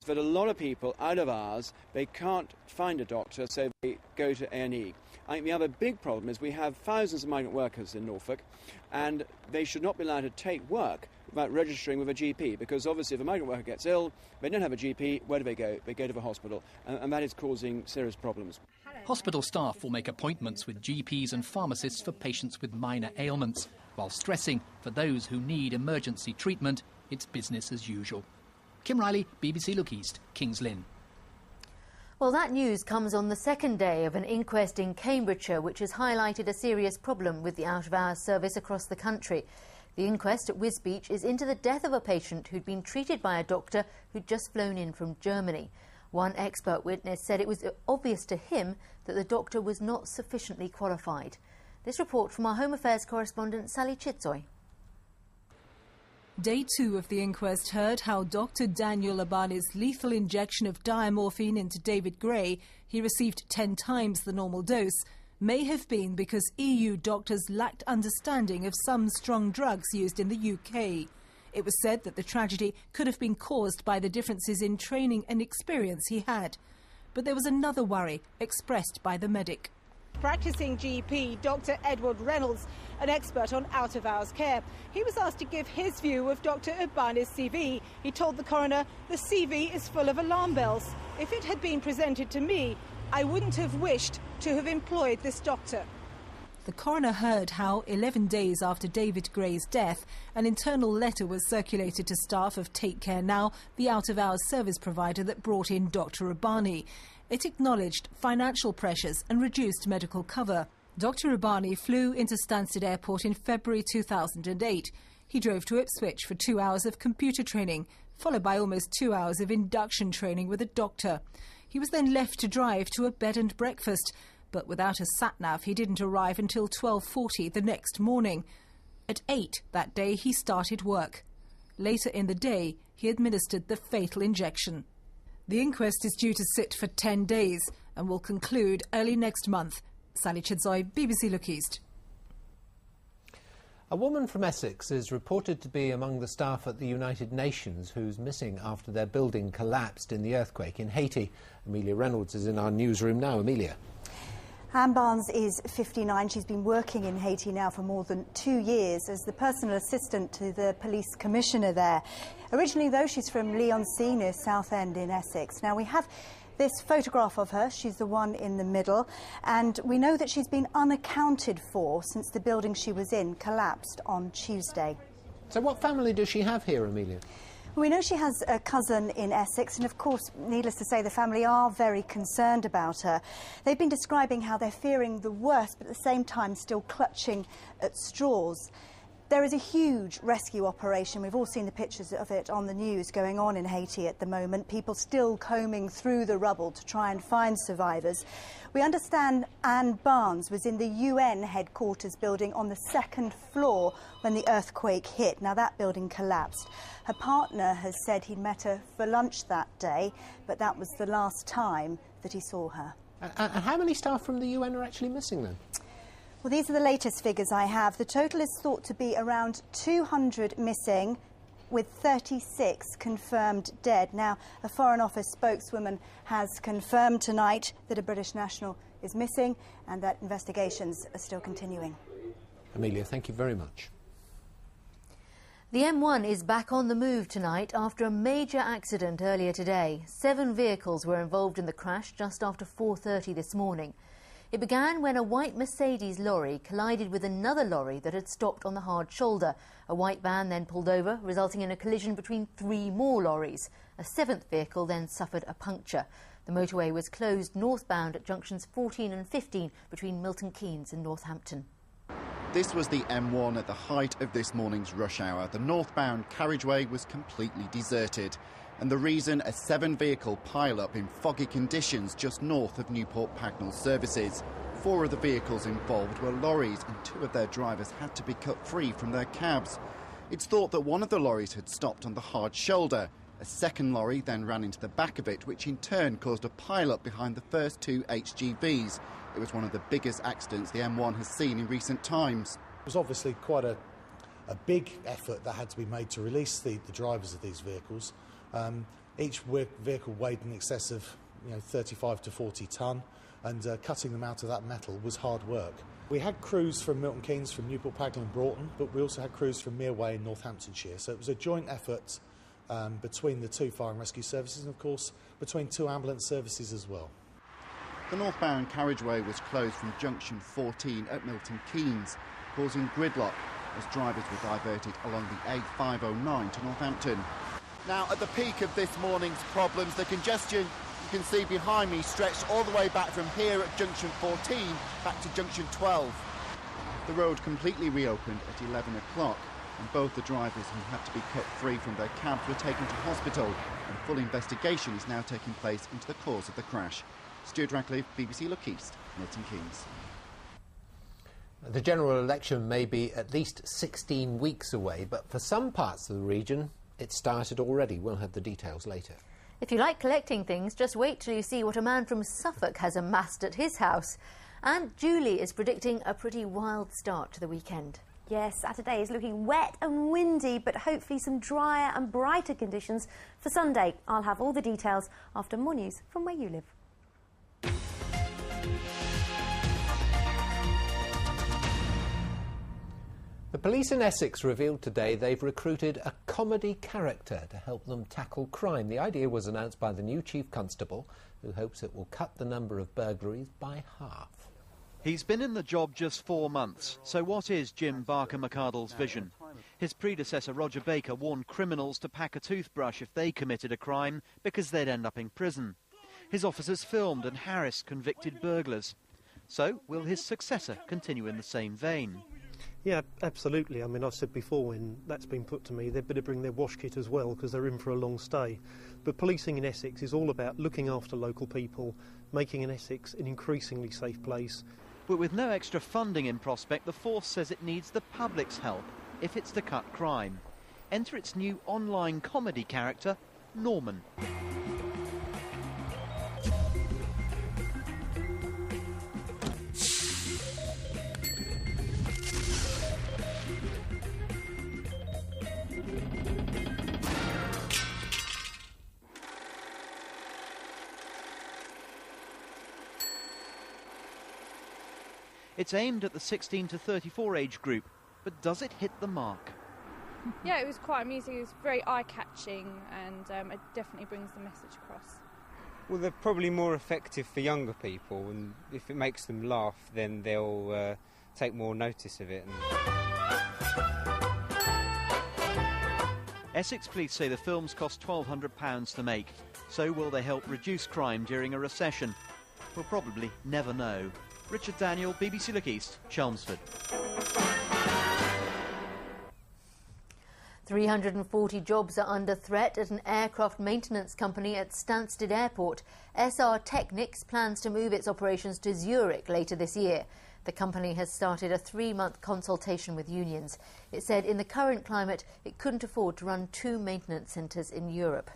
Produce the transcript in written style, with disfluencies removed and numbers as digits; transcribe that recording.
that a lot of people out of hours, they can't find a doctor, so they go to A&E. I think the other big problem is we have thousands of migrant workers in Norfolk, and they should not be allowed to take work without registering with a GP, because obviously if a migrant worker gets ill, they don't have a GP, where do they go? They go to the hospital, and that is causing serious problems. Hospital staff will make appointments with GPs and pharmacists for patients with minor ailments, while stressing for those who need emergency treatment, it's business as usual. Kim Riley, BBC Look East, Kings Lynn. Well, that news comes on the second day of an inquest in Cambridgeshire which has highlighted a serious problem with the out-of-hours service across the country. The inquest at Wisbech is into the death of a patient who'd been treated by a doctor who'd just flown in from Germany. One expert witness said it was obvious to him that the doctor was not sufficiently qualified. This report from our Home Affairs correspondent Sally Chitsoy. Day 2 of the inquest heard how Dr. Daniel UBANI's lethal injection of diamorphine into David Gray, he received 10 times the normal dose, may have been because EU doctors lacked understanding of some strong drugs used in the UK. It was said that the tragedy could have been caused by the differences in training and experience he had. But there was another worry expressed by the medic. Practising GP Dr. Edward Reynolds, an expert on out-of-hours care. He was asked to give his view of Dr. UBANI's CV. He told the coroner, the CV is full of alarm bells. If it had been presented to me, I wouldn't have wished to have employed this doctor. The coroner heard how 11 days after David Gray's death, an internal letter was circulated to staff of Take Care Now, the out-of-hours service provider that brought in Dr. UBANI. It acknowledged financial pressures and reduced medical cover. Dr. UBANI flew into Stansted Airport in February 2008. He drove to Ipswich for 2 hours of computer training, followed by almost 2 hours of induction training with a doctor. He was then left to drive to a bed and breakfast, but without a sat-nav he didn't arrive until 12:40 the next morning. At 8 that day he started work. Later in the day he administered the fatal injection. The inquest is due to sit for 10 days and will conclude early next month. Sally Chitsoy, BBC Look East. A woman from Essex is reported to be among the staff at the United Nations who's missing after their building collapsed in the earthquake in Haiti. Amelia Reynolds is in our newsroom now. Amelia. Anne Barnes is 59. She's been working in Haiti now for more than 2 years as the personal assistant to the police commissioner there. Originally, though, she's from Leigh-on-Sea near Southend in Essex. Now, we have this photograph of her. She's the one in the middle. And we know that she's been unaccounted for since the building she was in collapsed on Tuesday. So what family does she have here, Amelia? We know she has a cousin in Essex, and of course, needless to say, the family are very concerned about her. They've been describing how they're fearing the worst, but at the same time still clutching at straws. There is a huge rescue operation. We've all seen the pictures of it on the news going on in Haiti at the moment. People still combing through the rubble to try and find survivors. We understand Anne Barnes was in the UN headquarters building on the 2nd floor when the earthquake hit. Now, that building collapsed. Her partner has said he'd met her for lunch that day, but that was the last time that he saw her. And how many staff from the UN are actually missing then? Well, these are the latest figures I have. The total is thought to be around 200 missing, with 36 confirmed dead. Now, a Foreign Office spokeswoman has confirmed tonight that a British national is missing and that investigations are still continuing. Amelia, thank you very much. The M1 is back on the move tonight after a major accident earlier today. 7 vehicles were involved in the crash just after 4:30 this morning. It began when a white Mercedes lorry collided with another lorry that had stopped on the hard shoulder. A white van then pulled over, resulting in a collision between 3 more lorries. A 7th vehicle then suffered a puncture. The motorway was closed northbound at junctions 14 and 15 between Milton Keynes and Northampton. This was the M1 at the height of this morning's rush hour. The northbound carriageway was completely deserted. And the reason, a 7-vehicle pile-up in foggy conditions just north of Newport Pagnell services. 4 of the vehicles involved were lorries and 2 of their drivers had to be cut free from their cabs. It's thought that one of the lorries had stopped on the hard shoulder. A second lorry then ran into the back of it, which in turn caused a pile-up behind the first 2 HGVs. It was one of the biggest accidents the M1 has seen in recent times. It was obviously quite a big effort that had to be made to release the drivers of these vehicles. Each vehicle weighed in excess of 35 to 40 tonne, and cutting them out of that metal was hard work. We had crews from Milton Keynes, from Newport Pagnell and Broughton, but we also had crews from Mereway in Northamptonshire. So it was a joint effort between the two fire and rescue services and, of course, between two ambulance services as well. The northbound carriageway was closed from junction 14 at Milton Keynes, causing gridlock as drivers were diverted along the A509 to Northampton. Now, at the peak of this morning's problems, the congestion you can see behind me stretched all the way back from here at junction 14 back to junction 12. The road completely reopened at 11 o'clock, and both the drivers who had to be cut free from their cabs were taken to hospital, and full investigation is now taking place into the cause of the crash. Stuart Radcliffe, BBC Look East, Milton Keynes. The general election may be at least 16 weeks away, but for some parts of the region, it started already. We'll have the details later. If you like collecting things, just wait till you see what a man from Suffolk has amassed at his house. And Julie is predicting a pretty wild start to the weekend. Yes, Saturday is looking wet and windy, but hopefully some drier and brighter conditions for Sunday. I'll have all the details after more news from where you live. The police in Essex revealed today they've recruited a comedy character to help them tackle crime. The idea was announced by the new Chief Constable, who hopes it will cut the number of burglaries by half. He's been in the job just 4 months, so what is Jim Barker-McArdle's vision? His predecessor Roger Baker warned criminals to pack a toothbrush if they committed a crime because they'd end up in prison. His officers filmed and harassed convicted burglars. So will his successor continue in the same vein? Yeah, absolutely. I mean, I've said before when that's been put to me, they'd better bring their wash kit as well because they're in for a long stay. But policing in Essex is all about looking after local people, making an Essex an increasingly safe place. But with no extra funding in prospect, the force says it needs the public's help if it's to cut crime. Enter its new online comedy character, Norman. It's aimed at the 16 to 34 age group, but does it hit the mark? Yeah, it was quite amusing. It was very eye-catching, and it definitely brings the message across. Well, they're probably more effective for younger people, and if it makes them laugh, then they'll take more notice of it. Essex police say the films cost £1,200 to make. So will they help reduce crime during a recession? We'll probably never know. Richard Daniel, BBC Look East, Chelmsford. 340 jobs are under threat at an aircraft maintenance company at Stansted Airport. SR Technics plans to move its operations to Zurich later this year. The company has started a 3-month consultation with unions. It said in the current climate it couldn't afford to run 2 maintenance centres in Europe.